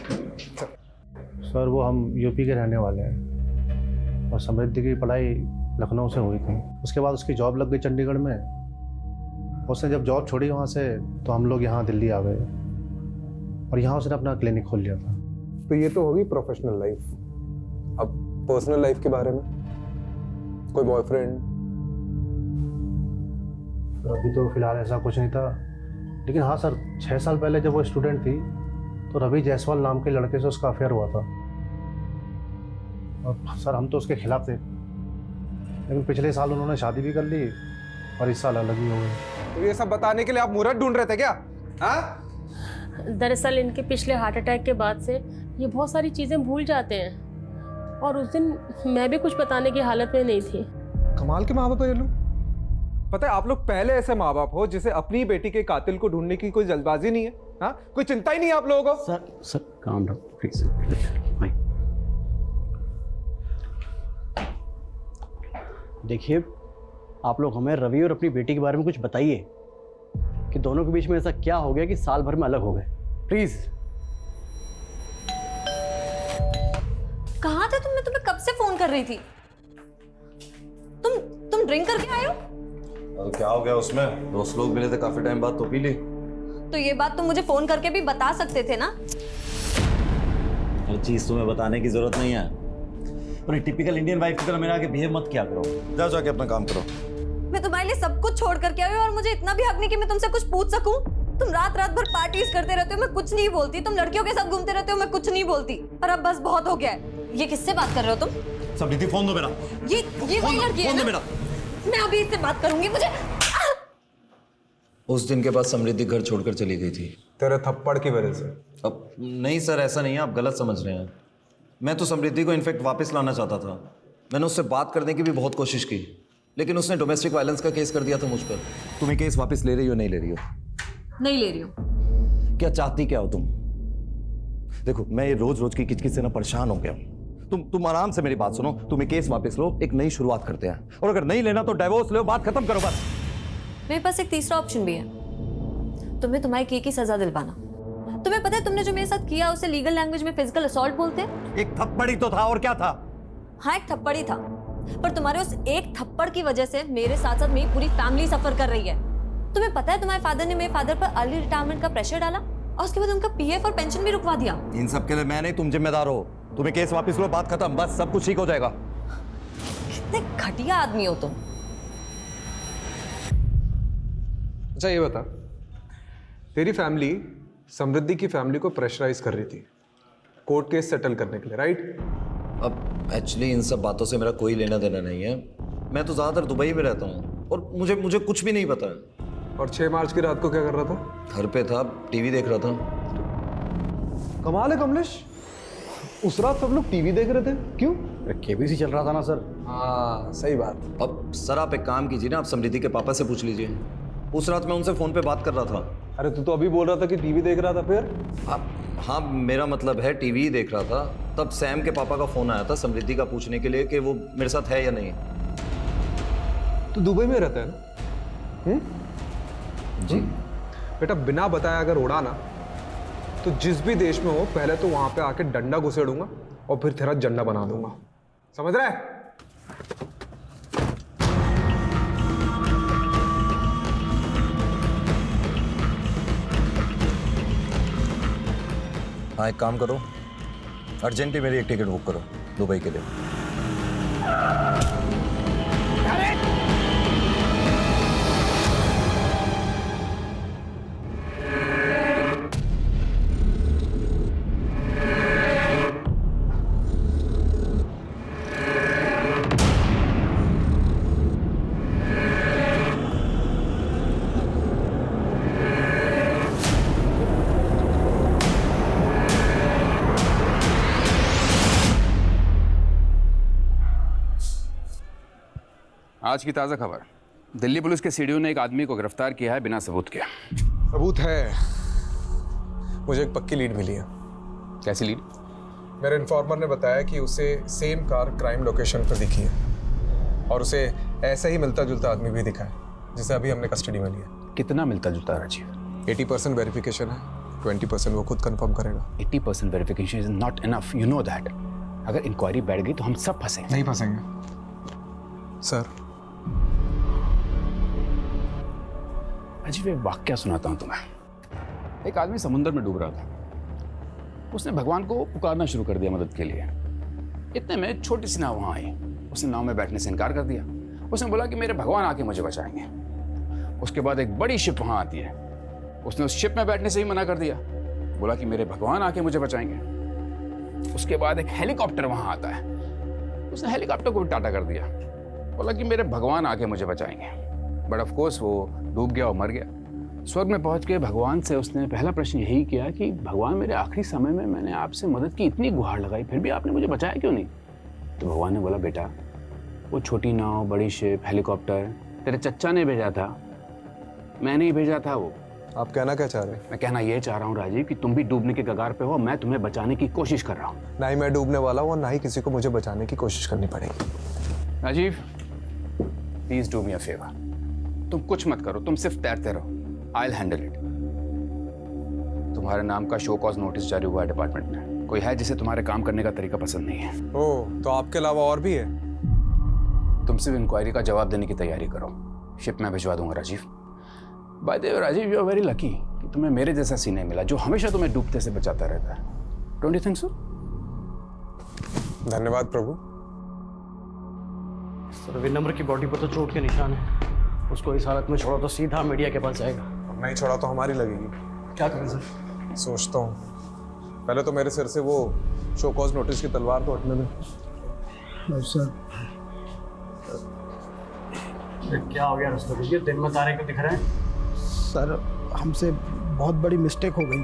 Speaker 4: सर वो हम यूपी के रहने वाले हैं और समृद्धि की पढ़ाई लखनऊ से हुई थी, उसके बाद उसकी जॉब लग गई चंडीगढ़ में। उसने जब जॉब छोड़ी वहाँ से तो हम लोग यहाँ दिल्ली आ गए और यहाँ उसने अपना क्लिनिक खोल लिया था।
Speaker 2: तो ये तो होगी प्रोफेशनल लाइफ। अब पर्सनल लाइफ के बारे में, कोई बॉयफ्रेंड?
Speaker 4: अभी तो फिलहाल ऐसा कुछ नहीं था, लेकिन हाँ सर 6 साल पहले जब वो स्टूडेंट थी तो रवि जायसवाल नाम के लड़के से उसका अफेयर हुआ था। और सर हम तो उसके खिलाफ थे, लेकिन पिछले साल उन्होंने शादी भी कर ली और इस साल अलग ही हो गए।
Speaker 2: तो ये सब बताने के लिए आप मुहूर्त ढूंढ रहे थे क्या? हाँ?
Speaker 11: दरअसल इनके पिछले हार्ट अटैक के बाद से ये बहुत सारी चीज़ें भूल जाते हैं और उस दिन मैं भी कुछ बताने की हालत में नहीं थी।
Speaker 2: कमाल के माँ बाप है ये लोग। पता है आप लोग पहले ऐसे माँ बाप हो जिसे अपनी बेटी के कातिल को ढूंढने की कोई जल्दबाजी नहीं है। हाँ, कोई चिंता ही नहीं है आप लोगों को।
Speaker 5: Sir calm down please. देखिए आप लोग हमें रवि और अपनी बेटी के बारे में कुछ बताइए कि दोनों के बीच में ऐसा क्या हो गया कि साल भर में अलग हो गए, प्लीज।
Speaker 8: कहाँ थे तुम? मैं तुम्हें कब से फोन कर रही थी। तुम ड्रिंक करके आए हो?
Speaker 16: क्या हो गया उसमें? दोस्त लोग मिले थे काफी टाइम बाद तो पी ली।
Speaker 8: तो ये बात तुम मुझे फोन करके भी बता सकते थे ना।
Speaker 16: हर चीज तुम्हें बताने की जरूरत नहीं है। और टिपिकल इंडियन वाइफ की तरह मेरे आगे बिहेव मत किया करो। जाओ जाके अपना काम करो।
Speaker 8: मैं तुम्हारे लिए सब कुछ छोड़ करके आई हूँ और मुझे इतना भी हक नहीं कि मैं तुमसे कुछ पूछ सकूं। तुम रात रात भर पार्टीज करते रहते हो, मैं कुछ नहीं बोलती। तुम लड़कियों के साथ घूमते रहते हो, मैं कुछ नहीं बोलती। और अब बस बहुत हो गया है। ये किससे बात कर रहे हो तुम?
Speaker 16: समृद्धि फोन दो मेरा।
Speaker 8: ये वही लड़की है ना? मैं अभी इससे बात करूंगी। मुझे
Speaker 16: उस दिन के बाद समृद्धि घर छोड़कर चली गई थी
Speaker 2: तेरे थप्पड़ की वजह से।
Speaker 16: अब नहीं सर, ऐसा नहीं है, आप गलत समझ रहे हैं। मैं तो समृद्धि को इनफेक्ट वापस लाना चाहता था। मैंने उससे बात करने की भी बहुत कोशिश की, लेकिन उसने डोमेस्टिक वायलेंस का केस कर दिया था मुझ पर। तुम्हें केस वापस ले रही हो नहीं ले रही हो?
Speaker 8: नहीं ले रही हूँ।
Speaker 16: क्या चाहती क्या हो तुम? देखो मैं ये रोज रोज की किचकिच से ना परेशान हो गया हूँ। तुम आराम से मेरी बात सुनो। तुम्हें केस वापस लो, एक नई शुरुआत करते हैं, और अगर नहीं लेना तो डिवोर्स लो, बात खत्म करो बस।
Speaker 8: मेरे पास एक तीसरा ऑप्शन भी है। तुम्हें तुम्हारे किए की सजा दिलवाना। तुम्हें पता है तुमने जो मेरे साथ किया उसे लीगल लैंग्वेज में फिजिकल असॉल्ट बोलते हैं।
Speaker 16: एक थप्पड़ ही तो था, और क्या था?
Speaker 8: हाँ एक थप्पड़ ही था, पर तुम्हारे उस एक थप्पड़ की वजह से मेरे साथ साथ मेरी पूरी फैमिली सफर कर रही है। तुम्हें पता है तुम्हारे फादर ने मेरे फादर पर अर्ली रिटायरमेंट का प्रेशर डाला और उसके बाद उनका पीएफ और पेंशन भी रुकवा दिया।
Speaker 16: इन सब के लिए मैं नहीं, तुम जिम्मेदार हो। तुम्हें केस वापस लो, बात खत्म, बस सब कुछ ठीक हो जाएगा।
Speaker 8: कितने घटिया आदमी हो तुम।
Speaker 2: अच्छा ये बता, तेरी फैमिली समृद्धि की फैमिली को प्रेशराइज कर रही थी कोर्ट केस सेटल करने के लिए, राइट?
Speaker 16: अब एक्चुअली इन सब बातों से मेरा कोई लेना देना नहीं है। मैं तो ज़्यादातर दुबई में रहता हूँ और मुझे कुछ भी नहीं पता है।
Speaker 2: और 6 मार्च की रात को क्या कर रहा था?
Speaker 16: घर पे था, टीवी देख रहा था।
Speaker 2: कमाल है कमलेश, उस रात सब लोग टीवी देख रहे थे, क्यों?
Speaker 5: केबीसी चल रहा था ना सर।
Speaker 2: हाँ सही बात।
Speaker 16: अब सर आप एक काम कीजिए ना, आप समृद्धि के पापा से पूछ लीजिए। उस रात मैं उनसे फ़ोन पे बात कर रहा था।
Speaker 2: अरे तू तो अभी बोल रहा था कि टीवी देख रहा था, फिर?
Speaker 16: हाँ मेरा मतलब है टीवी ही देख रहा था। तब सैम के पापा का फ़ोन आया था समृद्धि का पूछने के लिए कि वो मेरे साथ है या नहीं।
Speaker 2: तू दुबई में रहता है ना?
Speaker 16: जी
Speaker 2: बेटा, बिना बताया अगर उड़ा ना तो जिस भी देश में हो पहले तो वहां पे आके डंडा घुसेड़ूंगा और फिर तेरा झंडा बना दूंगा, समझ रहा है?
Speaker 16: हाँ एक काम करो, अर्जेंटली मेरी एक टिकट बुक करो दुबई के लिए।
Speaker 17: आज की ताज़ा खबर, दिल्ली पुलिस के सीडीओ ने एक आदमी को गिरफ्तार किया है बिना सबूत के।
Speaker 2: सबूत है। मुझे एक पक्की लीड मिली है।
Speaker 17: कैसी लीड?
Speaker 2: मेरे इन्फॉर्मर ने बताया कि उसे सेम कार क्राइम लोकेशन पर दिखी है और उसे ऐसा ही मिलता जुलता आदमी भी दिखा है जिसे अभी हमने कस्टडी में लिया।
Speaker 17: कितना मिलता जुलता राजीव?
Speaker 2: 80% वेरिफिकेशन है, 20% वो खुद कंफर्म करेगा।
Speaker 17: 80% verification is not enough, you know that. अगर इंक्वायरी बैठ गई तो हम सब फंसेंगे।
Speaker 2: नहीं फंसेंगे सर।
Speaker 17: राजीव, एक वाक्य सुनाता हूँ तुम्हें। एक आदमी समुद्र में डूब रहा था। उसने भगवान को पुकारना शुरू कर दिया मदद के लिए। इतने में छोटी सी नाव वहाँ आई। उसने नाव में बैठने से इनकार कर दिया। उसने बोला कि मेरे भगवान आके मुझे बचाएंगे। उसके बाद एक बड़ी शिप वहाँ आती है। उसने उस शिप में बैठने से ही मना कर दिया, बोला कि मेरे भगवान आके मुझे बचाएंगे। उसके बाद एक हेलीकॉप्टर वहाँ आता है। उसने हेलीकॉप्टर को टाटा कर दिया, बोला कि मेरे भगवान आके मुझे बचाएंगे। बट ऑफ कोर्स वो डूब गया और मर गया। स्वर्ग में पहुंच के भगवान से उसने पहला प्रश्न यही किया कि भगवान, मेरे आखिरी समय में मैंने आपसे मदद की इतनी गुहार लगाई, फिर भी आपने मुझे बचाया क्यों नहीं? तो भगवान ने बोला, बेटा वो छोटी नाव, बड़ी शिप, हेलीकॉप्टर तेरे चच्चा ने भेजा था, मैंने ही भेजा था वो।
Speaker 2: आप कहना क्या चाह रहे हैं?
Speaker 17: मैं कहना ये चाह रहा हूँ राजीव कि तुम भी डूबने के कगार पे हो। मैं तुम्हें बचाने की कोशिश कर रहा हूँ।
Speaker 2: ना ही मैं डूबने वाला हूँ और ना ही किसी को मुझे बचाने की कोशिश करनी पड़ेगी।
Speaker 17: Rajiv, please do me a favour. तुम कुछ मत करो, तुम सिर्फ तैरते रहो। I will handle it. तुम्हारे नाम का शो कॉज नोटिस जारी हुआ है डिपार्टमेंट में। कोई है जिसे तुम्हारे काम करने का तरीका पसंद नहीं है?
Speaker 2: ओह, तो आपके अलावा और भी है?
Speaker 17: तुम सिर्फ इंक्वायरी का जवाब देने की तैयारी करो। शिप में भिजवा दूंगा Rajiv. By the way Rajiv, you are very lucky कि तुम्हें मेरे जैसा सीने मिला जो हमेशा तुम्हें डूबते से बचाता रहता है। Don't you think so?
Speaker 2: धन्यवाद प्रभु।
Speaker 5: सर, विनम्र की बॉडी पर तो चोट के निशान है। उसको इस हालत में छोड़ा तो सीधा मीडिया के पास जाएगा।
Speaker 2: अब नहीं छोड़ा तो हमारी लगेगी।
Speaker 5: क्या करें सर?
Speaker 2: सोचता हूँ पहले तो मेरे सिर से वो शो कॉज नोटिस की तलवार तो हटने में।
Speaker 12: सर
Speaker 5: क्या हो गया रस्तोगी? दिन में तारे क्यों दिख रहे हैं?
Speaker 12: सर, हमसे बहुत बड़ी मिस्टेक हो गई।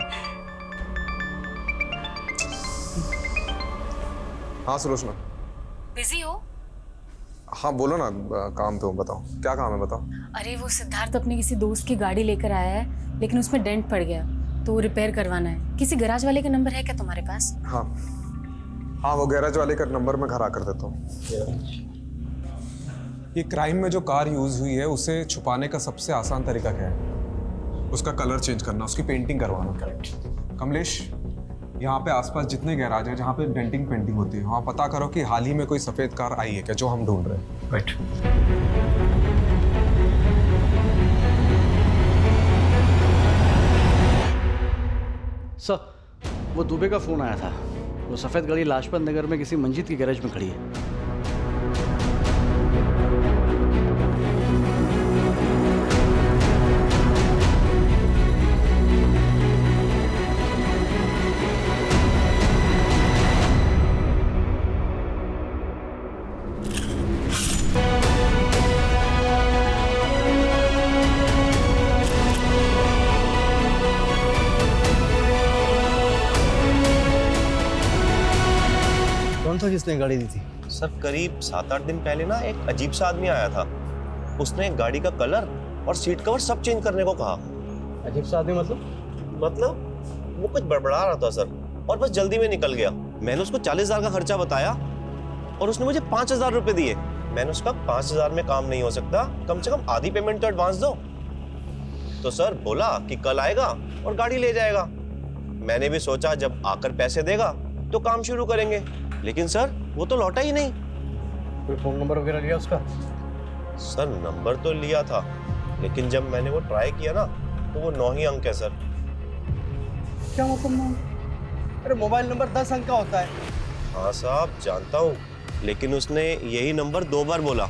Speaker 2: हाँ सुलोचना।
Speaker 3: बिजी हो?
Speaker 2: हाँ बोलो ना, काम पे हूँ। बताओ क्या काम है, बताओ।
Speaker 3: अरे वो सिद्धार्थ अपने किसी दोस्त की गाड़ी लेकर आया है, लेकिन उसमें डेंट पड़ गया तो वो रिपेयर करवाना है। किसी गैराज वाले का नंबर है क्या तुम्हारे पास?
Speaker 2: हाँ हाँ, वो गैराज वाले का नंबर मैं घर आकर देता हूँ। ये क्राइम में जो कार यूज हुई है उसे छुपाने का सबसे आसान तरीका क्या है? उसका कलर चेंज करना, उसकी पेंटिंग करवाना। करेक्ट। कमलेश, यहाँ पे आसपास जितने गैराज हैं जहाँ पे डेंटिंग पेंटिंग होती है, वहाँ पता करो कि हाल ही में कोई सफेद कार आई है क्या जो हम ढूंढ रहे हैं।
Speaker 5: राइट। सर, वो दुबे का फोन आया था। वो सफेद गाड़ी लाजपत नगर में किसी मंजिद की गैरेज में खड़ी है। कौन था जिसने गाड़ी दी थी?
Speaker 18: सर, करीब 7-8 दिन पहले ना एक अजीब सा आदमी आया था। उसने गाड़ी का कलर और सीट कवर सब चेंज करने को कहा।
Speaker 5: अजीब सा आदमी
Speaker 18: मतलब वो कुछ बड़बड़ा रहा था सर, और बस जल्दी में निकल गया। मैंने उसको 40,000 का खर्चा बताया और उसने मुझे 5,000 रुपए दिए। मैंने उसका 5,000 में काम नहीं हो सकता, कम से कम आधी पेमेंट तो एडवांस दो। तो सर बोला कि कल आएगा और गाड़ी ले जाएगा। मैंने भी सोचा जब आकर पैसे देगा तो काम शुरू करेंगे, लेकिन सर वो तो लौटा ही नहीं।
Speaker 5: कोई फोन नंबर वगैरह लिया उसका?
Speaker 18: सर नंबर तो लिया था, लेकिन जब मैंने वो ट्राई किया ना तो वो 9 ही अंक है सर।
Speaker 5: क्या मतलब 9? अरे मोबाइल नंबर 10 अंक का होता है।
Speaker 18: हाँ साहब जानता हूँ, लेकिन उसने यही नंबर 2 बार बोला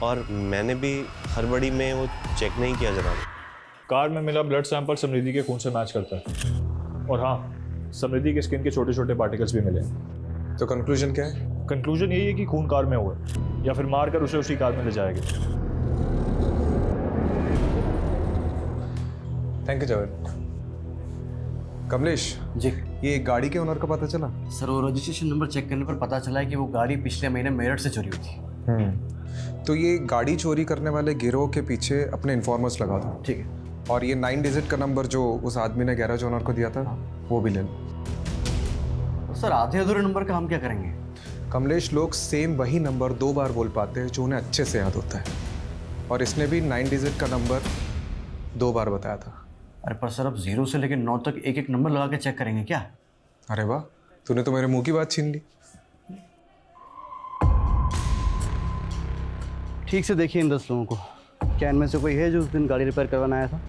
Speaker 18: और मैंने भी हड़बड़ी में वो चेक नहीं किया जनाब।
Speaker 13: कार में मिला ब्लड सैंपल समृद्धि के खून से मैच करता है, और हाँ, समृद्धि के स्किन के छोटे छोटे पार्टिकल्स भी मिले।
Speaker 2: तो कंक्लूजन क्या है?
Speaker 13: कंक्लूजन यही है कि खून कार में हुआ है, या फिर मारकर उसे उसी कार में ले जाएंगे।
Speaker 2: Thank you Javed. कमलेश
Speaker 5: जी,
Speaker 2: ये गाड़ी के ओनर का पता चला?
Speaker 5: सर वो रजिस्ट्रेशन नंबर चेक करने पर पता चला है कि वो गाड़ी पिछले महीने मेरठ से चोरी हुई थी।
Speaker 2: तो ये गाड़ी चोरी करने वाले गिरोह के पीछे अपने इन्फॉर्मर्स लगा दो।
Speaker 5: ठीक है।
Speaker 2: और ये 9 डिजिट का नंबर जो उस आदमी ने गैराज ओनर को दिया था वो भी ले लो।
Speaker 5: तो सर आधे अधूरे नंबर का हम क्या करेंगे?
Speaker 2: कमलेश, लोग सेम वही नंबर 2 बार बोल पाते हैं जो उन्हें अच्छे से याद होता है, और इसने भी 9 डिजिट का नंबर 2 बार बताया था।
Speaker 5: अरे पर सर अब 0 से लेकर 9 तक एक एक नंबर लगा के चेक करेंगे क्या?
Speaker 2: अरे वाह, तूने तो मेरे मुंह की बात छीन ली।
Speaker 5: ठीक से देखिए इन 10 लोगों को, क्या इनमें से कोई है जो उस दिन गाड़ी रिपेयर करवाने आया था?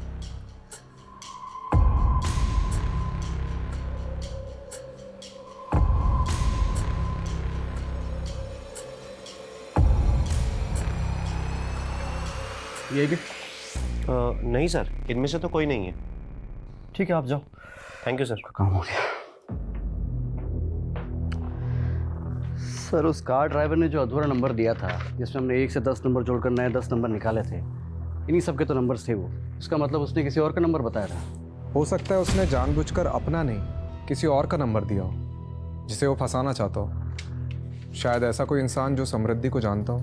Speaker 18: ये भी नहीं सर, इनमें से तो कोई नहीं है।
Speaker 5: ठीक है, आप जाओ।
Speaker 18: Thank you sir.
Speaker 5: काम हो गया। सर उस कार ड्राइवर ने जो अधूरा नंबर दिया था, जिसमें हमने 1 से 10 नंबर जोड़कर नए 10 नंबर निकाले थे, इन्हीं सब के तो नंबर्स थे वो। इसका मतलब उसने किसी और का नंबर बताया था।
Speaker 2: हो सकता है उसने जानबूझकर अपना नहीं किसी और का नंबर दिया हो, जिसे वो फंसाना चाहता हो। शायद ऐसा कोई इंसान जो समृद्धि को जानता हो।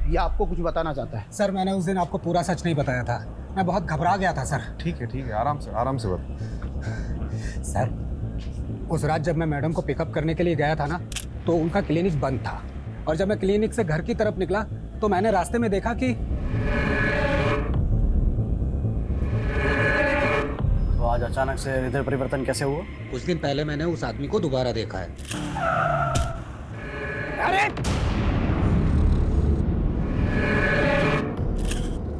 Speaker 12: ये आपको कुछ बताना चाहता है।
Speaker 7: सर मैंने उस दिन आपको पूरा सच नहीं बताया था, मैं बहुत घबरा गया था सर।
Speaker 2: ठीक है, आराम से बता।
Speaker 7: सर उस रात जब मैं मैडम को पिकअप करने के लिए गया था ना, तो उनका क्लिनिक बंद था, और जब मैं क्लिनिक से घर की तरफ निकला तो मैंने रास्ते में देखा कि
Speaker 5: तो आज अचानक से हृदय परिवर्तन कैसे हुआ?
Speaker 7: कुछ दिन पहले मैंने उस आदमी को दोबारा देखा है। अरे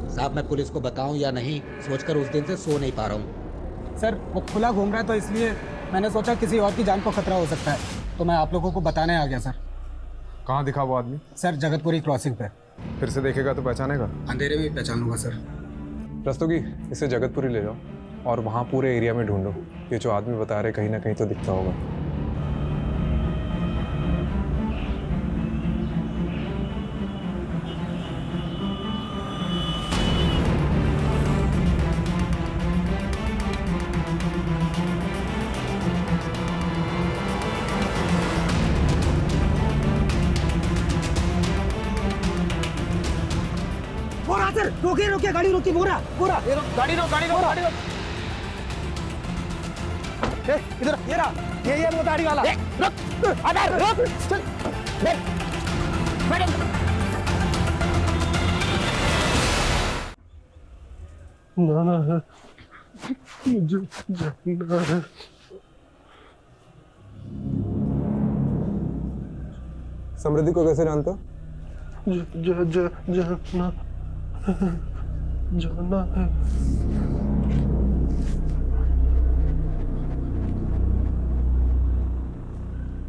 Speaker 7: साहब, मैं पुलिस को बताऊं या नहीं सोचकर उस दिन से सो नहीं पा रहा हूं। सर वो खुला घूम रहा है, तो इसलिए मैंने सोचा किसी और की जान को खतरा हो सकता है, तो मैं आप लोगों को बताने आ गया सर।
Speaker 2: कहाँ दिखा वो आदमी?
Speaker 7: सर जगतपुरी क्रॉसिंग पे।
Speaker 2: फिर से देखेगा तो पहचानेगा?
Speaker 7: अंधेरे में ही पहचान लूंगा सर।
Speaker 2: रस्तोगी, इसे जगतपुरी ले जाओ और वहाँ पूरे एरिया में ढूंढो। ये जो आदमी बता रहे कहीं ना कहीं तो दिखता होगा।
Speaker 12: सर रोकिए, गाड़ी रोकिए। बोरा गाड़ी रोक। इधर ये रहा, ये वो गाड़ी वाला। रुक चल बैठ।
Speaker 9: जाना है, मुझे जाना है।
Speaker 2: समृद्धि को कैसे जानते हो?
Speaker 9: जाना है।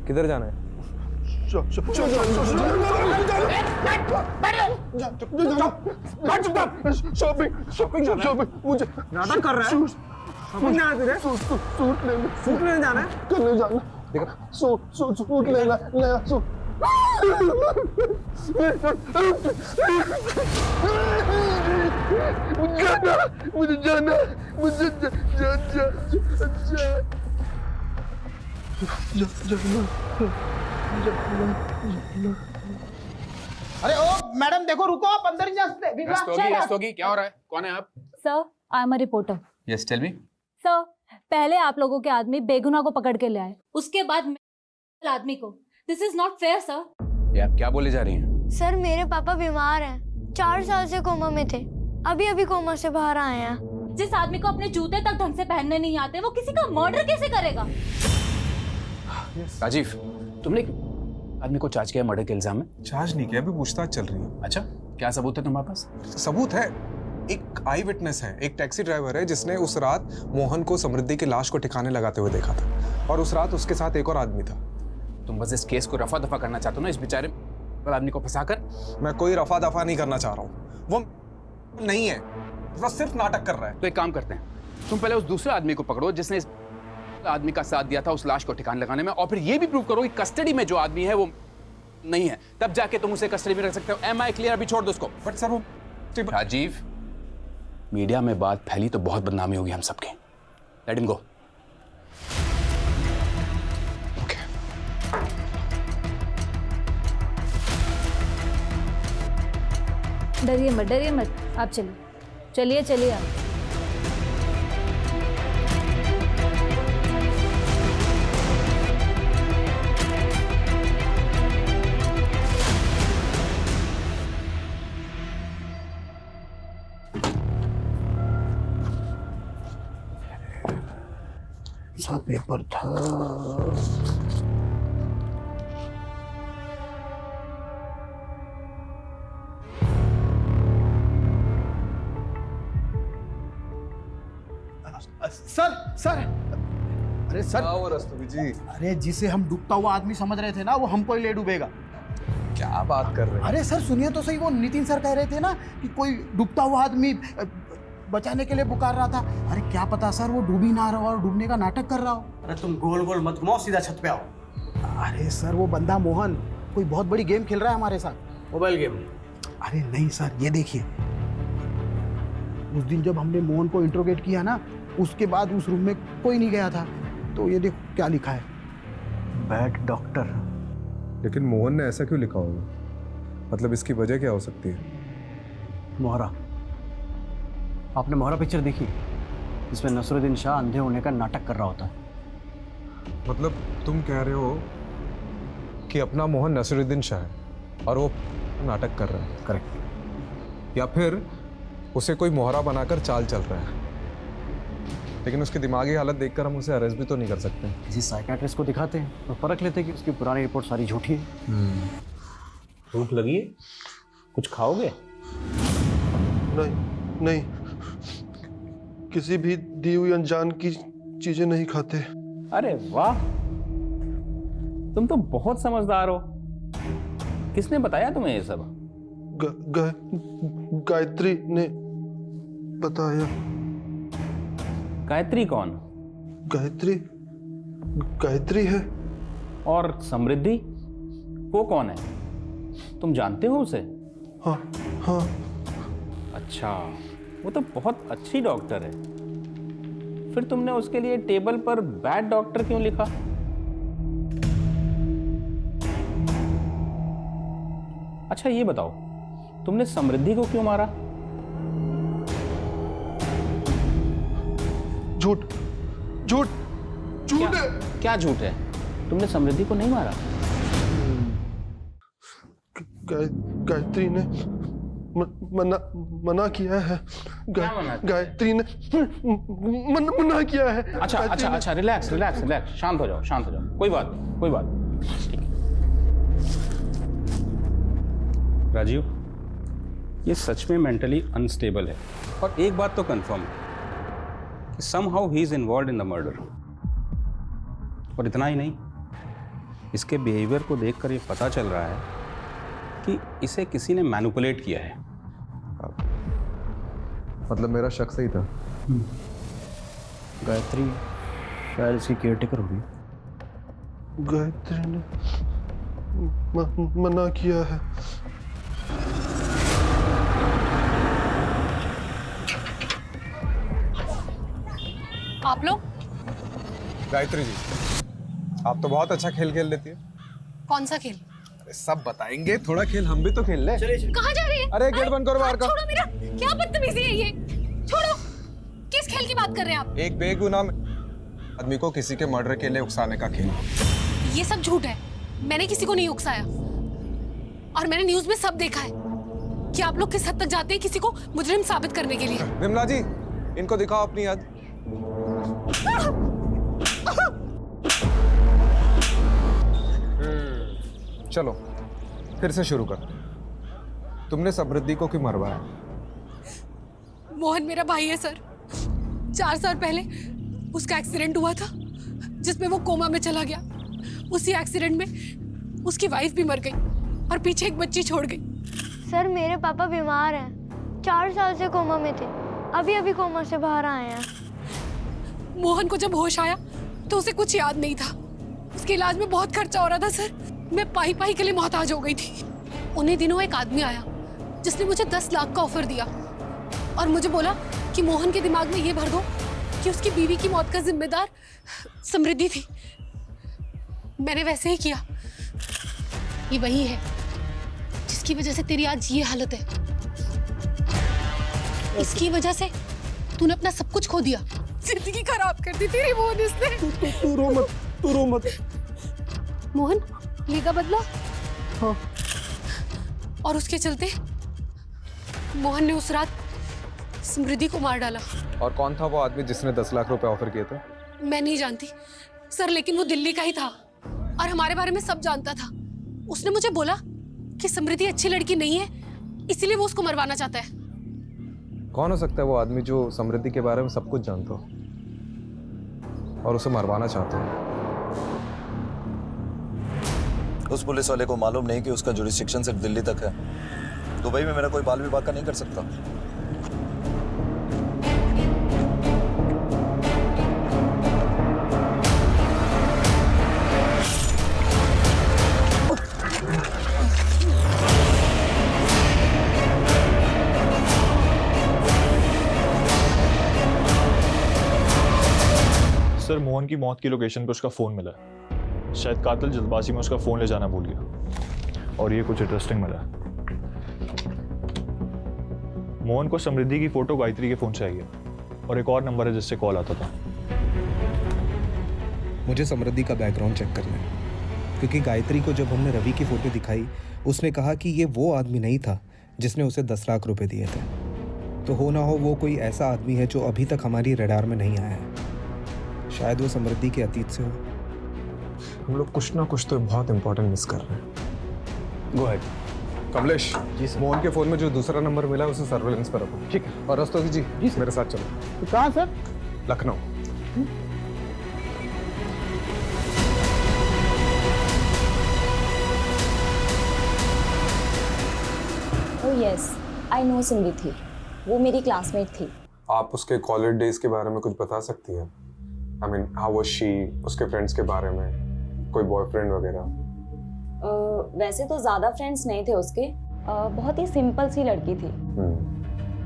Speaker 2: किधर जाना है?
Speaker 12: शॉपिंग मुझे नाटक कर रहा है। शॉपिंग जाना तुझे? सूट लेने जाना है?
Speaker 9: करने जाना। सूट लेना सूट। मुझे जाना।
Speaker 12: अरे ओ मैडम देखो, रुको, आप अंदर ही जा सकते।
Speaker 17: रस्तोगी, क्या हो रहा है? कौन है आप?
Speaker 15: Sir I am a reporter.
Speaker 17: Yes tell me.
Speaker 15: Sir पहले आप लोगों के आदमी बेगुनाह को पकड़ के ले आए, उसके बाद आदमी को। This is not fair sir.
Speaker 17: ये आप क्या बोले जा रही हैं?
Speaker 19: सर मेरे पापा बीमार हैं, 4 साल से कोमा में थे, अभी कोमा से बाहर आए हैं।
Speaker 15: जिस आदमी को अपने जूते तक ढंग से पहनने नहीं आते, वो किसी का मर्डर कैसे करेगा?
Speaker 17: राजीव, तुमने आदमी को चार्ज किया मर्डर के इल्जाम में?
Speaker 2: चार्ज नहीं किया, अभी पूछताछ चल रही है।
Speaker 17: अच्छा, क्या सबूत है तुम्हारे पास?
Speaker 2: सबूत है, एक आई विटनेस है, एक टैक्सी ड्राइवर है जिसने उस रात मोहन को समृद्धि की लाश को ठिकाने लगाते हुए देखा था, और उस रात उसके साथ एक और आदमी था।
Speaker 17: तुम बस इस केस को रफा दफा करना चाहते हो ना, इस बेचारे आदमी को फंसाकर?
Speaker 2: मैं कोई रफा दफा नहीं करना चाह रहा हूँ, वो नहीं है, बस सिर्फ नाटक कर रहा है।
Speaker 17: तो एक काम करते हैं, तुम पहले उस दूसरे आदमी को पकड़ो जिसने इस आदमी का साथ दिया था उस लाश को ठिकाने लगाने में, और फिर ये भी प्रूव करो कि कस्टडी में जो आदमी है वो नहीं है, तब जाके तुम उसे कस्टडी में रख सकते हो। Am I clear? अभी छोड़ दो उसको।
Speaker 2: बट सर वो
Speaker 17: राजीव, मीडिया में बात फैली तो बहुत बदनामी होगी हम सबके। Let him go.
Speaker 15: डरिए मत, आप चलिए चलिए आप।
Speaker 9: सा पेपर था।
Speaker 12: सर अरे सर
Speaker 2: रस्तोगी जी,
Speaker 12: अरे जिसे हम डूबता हुआ आदमी समझ रहे थे ना, वो हमको ही ले डूबेगा।
Speaker 2: क्या बात कर रहे हैं?
Speaker 12: अरे सर सुनिए तो सही, वो नितिन सर कह रहे थे ना कि कोई डूबता हुआ आदमी बचाने के लिए पुकार रहा था। अरे क्या पता सर वो डूबी ना रहा हो और डूबने का नाटक कर रहा हो।
Speaker 5: अरे तुम गोल गोल मत घुमाओ, सीधा छत पे आओ।
Speaker 12: अरे सर वो बंदा मोहन कोई बहुत बड़ी गेम खेल रहा है हमारे साथ।
Speaker 5: Mobile game?
Speaker 12: अरे नहीं सर, ये देखिए, उस दिन जब हमने मोहन को इंट्रोगेट किया ना, उसके बाद उस रूम में कोई नहीं गया था। तो ये देखो क्या लिखा है, बैड डॉक्टर।
Speaker 2: लेकिन मोहन ने ऐसा क्यों लिखा होगा? मतलब इसकी वजह क्या हो सकती है?
Speaker 5: मोहरा, आपने मोहरा पिक्चर देखी? इसमें नसरुद्दीन शाह अंधे होने का नाटक कर रहा होता है।
Speaker 2: मतलब तुम कह रहे हो कि अपना मोहन नसरुद्दीन शाह है और वो नाटक कर रहा है?
Speaker 5: करेक्ट।
Speaker 2: या फिर उसे कोई मोहरा बनाकर चाल चल रहा है, लेकिन उसकी दिमागी हालत देखकर हम उसे अरेस्ट भी तो नहीं कर सकते।
Speaker 5: किसी साइकियाट्रिस्ट को दिखाते हैं और परख लेते हैं कि उसकी पुरानी रिपोर्ट सारी झूठी है।
Speaker 17: भूख लगी है? कुछ खाओगे?
Speaker 20: नहीं, किसी भी दी हुई अनजान की चीजें नहीं खाते।
Speaker 17: अरे वाह, तुम तो बहुत समझदार हो। किसने बताया तुम्हें ये सब?
Speaker 20: गायत्री ने बताया।
Speaker 17: गायत्री कौन?
Speaker 20: गायत्री है।
Speaker 17: और समृद्धि, वो कौन है? तुम जानते हो उसे?
Speaker 20: हाँ।
Speaker 17: अच्छा, वो तो बहुत अच्छी डॉक्टर है। फिर तुमने उसके लिए टेबल पर बैड डॉक्टर क्यों लिखा? अच्छा ये बताओ, तुमने समृद्धि को क्यों मारा?
Speaker 20: झूठ
Speaker 17: क्या झूठ है? तुमने समृद्धि को नहीं मारा?
Speaker 20: गायत्री ने मना किया है। गायत्री ने मना किया है।
Speaker 17: अच्छा, रिलैक्स, शांत हो जाओ। कोई बात नहीं। राजीव, ये सच में मेंटली अनस्टेबल है, और एक बात तो कंफर्म है कि somehow he is involved in the murder. और इतना ही नहीं, इसके बिहेवियर को देखकर ये पता चल रहा है कि इसे किसी ने मैनिपुलेट किया है।
Speaker 2: मतलब मेरा शक सही था।
Speaker 5: गायत्री शायद इसकी केयरटेकर होगी।
Speaker 20: गायत्री ने मना किया है।
Speaker 1: आप लोग?
Speaker 2: गायत्री जी, आप तो बहुत अच्छा खेल खेल लेती है।
Speaker 1: कौन सा खेल?
Speaker 2: अरे सब बताएंगे, थोड़ा खेल हम भी तो खेल ले।
Speaker 1: कहाँ जा रही है?
Speaker 2: अरे गेट बंद करो बाहर का।
Speaker 1: छोड़ो मेरा, क्या बदतमीजी है ये? छोड़ो। किस खेल की बात कर रहे हैं आप?
Speaker 2: एक बेगुनाह आदमी को किसी के मर्डर के लिए उकसाने का खेल।
Speaker 1: ये सब झूठ है। मैंने किसी को नहीं उकसाया, और मैंने न्यूज में सब देखा है कि आप लोग किस हद तक जाते हैं किसी को मुजरिम साबित करने के लिए।
Speaker 2: विमला जी, इनको दिखाओ अपनी याद। चलो फिर से शुरू कर। तुमने समृद्धि को क्यों मरवाया?
Speaker 1: मोहन मेरा भाई है सर। 4 साल पहले उसका एक्सीडेंट हुआ था जिसमें वो कोमा में चला गया। उसी एक्सीडेंट में उसकी वाइफ भी मर गई और पीछे एक बच्ची छोड़ गई।
Speaker 19: सर मेरे पापा बीमार हैं, 4 साल से कोमा में थे, अभी कोमा से बाहर आए हैं।
Speaker 1: मोहन को जब होश आया तो उसे कुछ याद नहीं था। उसके इलाज में बहुत खर्चा हो रहा था सर। मैं पाई पाई के लिए मोहताज हो गई थी। उन्हीं दिनों एक आदमी आया जिसने मुझे 10 लाख का ऑफर दिया और मुझे बोला कि मोहन के दिमाग में ये भर दो कि उसकी बीवी की मौत का जिम्मेदार समृद्धि थी। मैंने वैसे ही किया। ये वही है जिसकी वजह से तेरी आज ये हालत है। इसकी वजह से तूने अपना सब कुछ खो दिया, जिंदगी खराब कर दी तेरी मोहन इसने।
Speaker 12: तू रो मत, तू रो मत।
Speaker 1: मोहन लेगा बदला? हाँ। और उसके चलते मोहन ने उस रात समृद्धि को मार डाला।
Speaker 2: और कौन था वो आदमी जिसने 10 लाख रुपए ऑफर किए थे?
Speaker 1: मैं नहीं जानती सर, लेकिन वो दिल्ली का ही था और हमारे बारे में सब जानता था। उसने मुझे बोला कि समृद्धि अच्छी लड़की नहीं है, इसीलिए वो उसको मरवाना चाहता है।
Speaker 2: कौन हो सकता है वो आदमी जो समृद्धि के बारे में सब कुछ जानता हो और उसे मरवाना चाहता हो?
Speaker 16: उस पुलिस वाले को मालूम नहीं कि उसका जुरिस्डिक्शन सिर्फ दिल्ली तक है। दुबई में मेरा कोई बाल विवाह का नहीं कर सकता।
Speaker 13: सर, मोहन की मौत की लोकेशन पे उसका फ़ोन मिला है। शायद कातिल जल्दबाजी में उसका फ़ोन ले जाना भूल गया। और ये कुछ इंटरेस्टिंग मिला है। मोहन को समृद्धि की फ़ोटो गायत्री के फ़ोन से आई है और एक और नंबर है जिससे कॉल आता था।
Speaker 21: मुझे समृद्धि का बैकग्राउंड चेक करना है, क्योंकि गायत्री को जब हमने रवि की फ़ोटो दिखाई उसने कहा कि ये वो आदमी नहीं था जिसने उसे 10 लाख रुपए दिए थे। तो हो ना हो वो कोई ऐसा आदमी है जो अभी तक हमारी रडार में नहीं आया है। शायद वो समृद्धि के अतीत से हो।
Speaker 2: हम लोग कुछ ना कुछ तो बहुत इंपॉर्टेंट मिस कर रहे हैं। Go ahead. कमलेश जी, मोहन के फोन में जो दूसरा नंबर मिला है उसे सर्वेलेंस पर रखो। ठीक है। और रस्तोगी जी मेरे साथ चलो।
Speaker 12: तो कहाँ sir?
Speaker 2: Lucknow.
Speaker 22: Oh yes, I know Samriddhi. वो मेरी क्लासमेट थी।
Speaker 2: आप उसके कॉलेज डेज के बारे में कुछ बता सकती हैं? I mean how was she, उसके फ्रेंड्स के बारे में, कोई बॉयफ्रेंड वगैरह?
Speaker 22: वैसे तो ज़्यादा फ्रेंड्स नहीं थे उसके। बहुत ही सिंपल सी लड़की थी।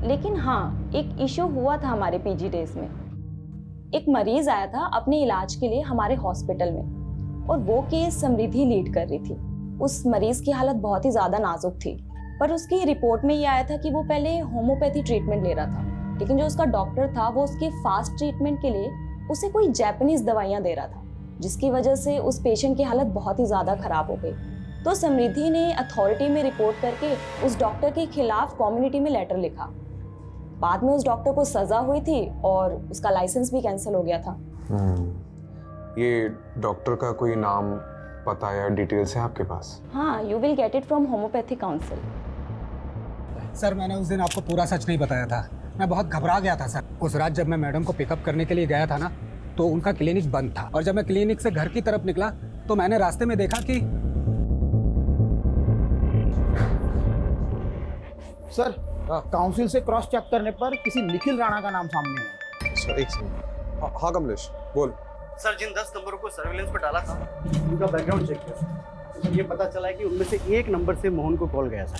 Speaker 22: लेकिन हाँ, एक इशू हुआ था हमारे पीजी डेज में। एक मरीज आया था अपने इलाज के लिए हमारे हॉस्पिटल में और वो केस समृद्धि लीड कर रही थी। उस मरीज की हालत बहुत ही ज़्यादा नाजुक थी, पर उसकी रिपोर्ट में ये आया था कि वो पहले होम्योपैथी ट्रीटमेंट ले रहा था, लेकिन जो उसका डॉक्टर था वो उसके फास्ट ट्रीटमेंट के लिए उसे कोई जापानीज दवाइयाँ दे रहा था, जिसकी वजह से उस पेशेंट की हालत बहुत ही ज़्यादा खराब हो गई। तो समृद्धि ने अथॉरिटी में रिपोर्ट करके उस डॉक्टर के खिलाफ कम्युनिटी में लेटर लिखा। बाद में उस डॉक्टर को सज़ा हुई थी और उसका लाइसेंस भी कैंसिल हो गया था।
Speaker 2: ये डॉक्टर का कोई नाम, पता या डिटेल्स है आपके पास?
Speaker 22: हाँ, you will get it from homeopathy council.
Speaker 7: Sir, मैंने उस दिन आपको पूरा सच नहीं बताया था। मैं बहुत घबरा गया था सर। उस रात जब मैं मैडम को पिकअप करने के लिए गया था ना, तो उनका क्लिनिक बंद था और जब मैं क्लिनिक से घर की तरफ निकला तो मैंने रास्ते में देखा कि
Speaker 12: सर काउंसिल से क्रॉस चेक करने पर किसी निखिल राणा का नाम सामने आया।
Speaker 2: अच्छा, एक सेकंड। हाँ कमलेश बोल।
Speaker 5: सर, जिन 10 नंबरों को सर्विलेंस पर डाला था उनका बैकग्राउंड चेक किया। तो ये पता चला है कि उनमें से एक नंबर से मोहन को कॉल गया था।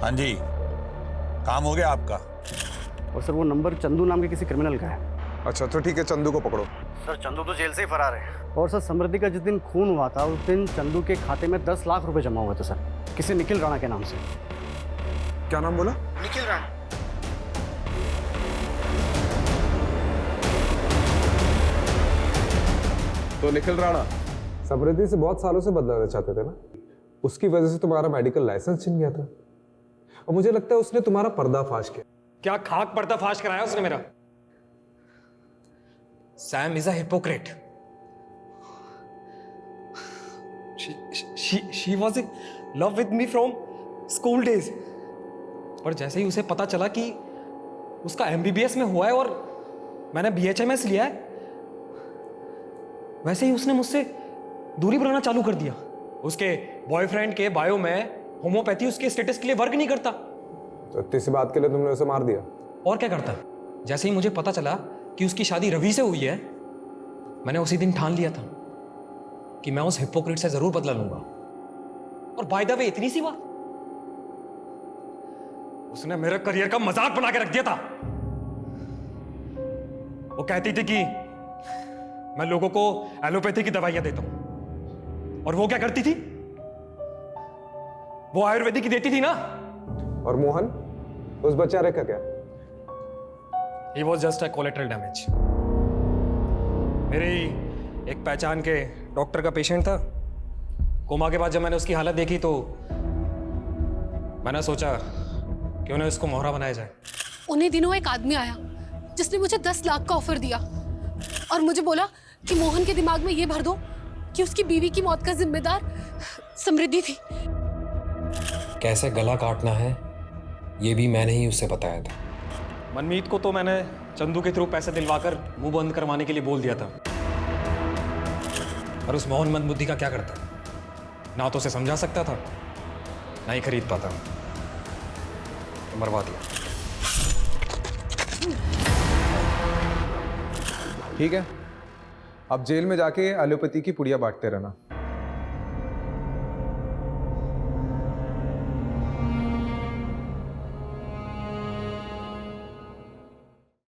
Speaker 10: हाँ जी, काम हो गया आपका?
Speaker 5: और सर वो नंबर चंदू नाम के किसी क्रिमिनल का है।
Speaker 2: अच्छा तो ठीक है, चंदू को पकड़ो।
Speaker 5: सर चंदू तो जेल से ही फरार है। और सर समृद्धि का जिस दिन खून हुआ था उस दिन चंदू के खाते में 10 लाख रुपए जमा हुए थे सर, किसी निखिल राणा के नाम से।
Speaker 2: क्या नाम बोला?
Speaker 5: निखिल राणा।
Speaker 2: तो निखिल राणा समृद्धि से बहुत सालों से बदला लेना चाहते थे ना, उसकी वजह से तुम्हारा मेडिकल लाइसेंस छिन गया था और मुझे लगता है उसने तुम्हारा पर्दाफाश किया।
Speaker 6: क्या खाक पर्दाफाश कराया उसने मेरा? Sam is a hypocrite. She was in love with me from school days, और जैसे ही उसे पता चला कि उसका एमबीबीएस में हुआ है और मैंने बीएचएमएस लिया है, वैसे ही उसने मुझसे दूरी बनाना चालू कर दिया। उसके बॉयफ्रेंड के बायो में होम्योपैथी उसके स्टेटस के लिए वर्क नहीं करता।
Speaker 2: तो इतनी सी बात के लिए तुमने उसे मार दिया?
Speaker 6: और क्या करता? जैसे ही मुझे पता चला कि उसकी शादी रवि से हुई है, मैंने उसी दिन ठान लिया था कि मैं उस हिपोक्रेट से जरूर बदला लूंगा। और बाय द वे इतनी सी बात, उसने मेरे करियर का मजाक बना के रख दिया था। वो कहती थी कि मैं लोगों को एलोपैथी की दवाइयां देता हूं, और वो क्या करती थी? वो आयुर्वेदिक की देती थी ना।
Speaker 2: और मोहन, उस बेचारे का क्या?
Speaker 6: He was just a collateral damage. मेरे एक पहचान के डॉक्टर का पेशेंट था। कोमा के बाद जब मैंने उसकी हालत देखी तो मैंने सोचा कि उन्हें उसको मोहरा बनाया जाए।
Speaker 1: उन्हीं दिनों एक आदमी आया जिसने मुझे 10 लाख का ऑफर दिया और मुझे बोला कि मोहन के दिमाग में ये भर दो कि उसकी बीवी की मौत का जिम्मेदार समृद्धि थी।
Speaker 6: कैसे गला काटना है ये भी मैंने ही उससे बताया था। मनमीत को तो मैंने चंदू के थ्रू पैसे दिलवाकर मुंह बंद करवाने के लिए बोल दिया था। और उस मोहन मंदबुद्धि का क्या करता? ना तो उसे समझा सकता था, ना ही खरीद पाता। तो मरवा दिया।
Speaker 2: ठीक है, अब जेल में जाके एलोपैथी की पुड़िया बांटते रहना।